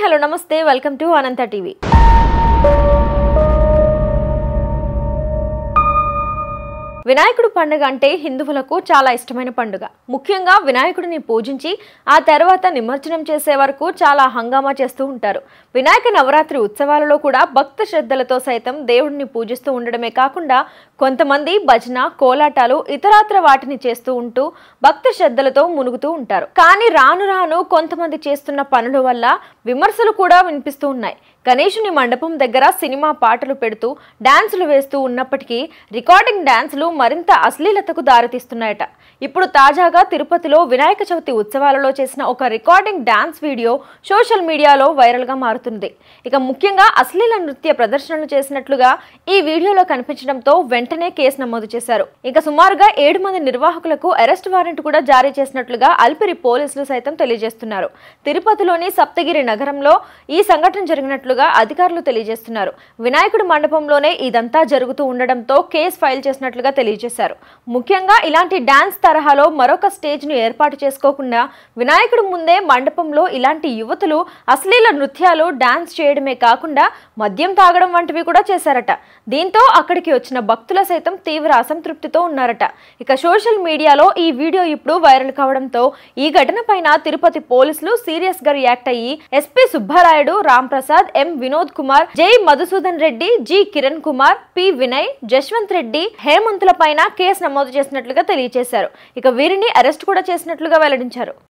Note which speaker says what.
Speaker 1: Hello నమస్తే welcome to Anantha TV. వినాయకుడు పండుగ అంటే హిందువులకు చాలా ఇష్టమైన పండుగ. ముఖ్యంగా వినాయకుడిని పూజించి ఆ తర్వాత నిమజ్జనం చేసే వరకు చాలా హంగామా చేస్తూ ఉంటారు. వినాయక నవరాత్రి ఉత్సవాలలో కూడా భక్త శ్రద్ధలతో సైతం దేవుడిని పూజిస్తూ ఉండడమే కాకుండా కొంతమంది భజన, కోలాటాలు ఇతరాత్ర వాటిని చేస్తూ ఉంటూ భక్త శ్రద్ధలతో మునుగుతూ ఉంటారు. కానీ రాను రాను కొంతమంది చేస్తున్న పనుల వల్ల విమర్శలు కూడా వినిపిస్తూ ఉన్నాయి. గణేశుని మండపం దగ్గర సినిమా పాటలు పెడుతూ డాన్సులు వేస్తూ ఉన్నప్పటికీ రికార్డింగ్ డాన్సులు మరింత అశ్లీలతకు దారితీస్తున్నాయట. ఇప్పుడు తాజాగా తిరుపతిలో వినాయక చవితి ఉత్సవాలలో చేసిన ఒక రికార్డింగ్ డాన్స్ వీడియో సోషల్ మీడియాలో వైరల్ గా మారుతుంది. ఇక ముఖ్యంగా అశ్లీల నృత్య ప్రదర్శనలు చేసినట్లుగా ఈ వీడియోలో కనిపించడంతో వెంటనే కేసు నమోదు చేశారు. ఇక సుమారుగా 7 మంది నిర్వాహకులకు అరెస్ట్ వారెంట్ కూడా జారీ చేసినట్లుగా అల్పిరి పోలీసులు సైతం తెలియజేస్తున్నారు. తిరుపతిలోని సప్తగిరి నగరంలో ఈ సంఘటన జరిగినట్లుగా అధికారులు తెలియజేస్తున్నారు. వినాయకుడి మండపంలోనే ఇదంతా జరుగుతూ ఉండడంతో కేసు ఫైల్ చేసినట్లుగా తెలియజేశారు. ముఖ్యంగా ఇలాంటి డాన్స్ తరహాలో మరొక స్టేజ్ ను ఏర్పాటు చేసుకోకుండా వినాయకుడి ముందే మండపంలో ఇలాంటి యువతులు అశ్లీల నృత్యాలు డాన్స్ చేయడమే కాకుండా మద్యం తాగడం వంటివి కూడా చేశారట. దీంతో అక్కడికి వచ్చిన భక్తుల సైతం తీవ్ర అసంతృప్తితో ఉన్నారట. ఇక సోషల్ మీడియాలో ఈ వీడియో ఇప్పుడు వైరల్ కావడంతో ఈ ఘటన పైన తిరుపతి పోలీసులు సీరియస్ గా రియాక్ట్ అయ్యి ఎస్పీ సుబ్బరాయుడు, రామ్ ప్రసాద్, ఎం వినోద్ కుమార్, జై మధుసూదన్ రెడ్డి, జి కిరణ్ కుమార్, పి వినయ్, జశ్వంత్ రెడ్డి, హేమంతుల పైన కేసు నమోదు చేసినట్లుగా తెలియజేశారు. ఇక వీరిని అరెస్ట్ కూడా చేసినట్లుగా వెల్లడించారు.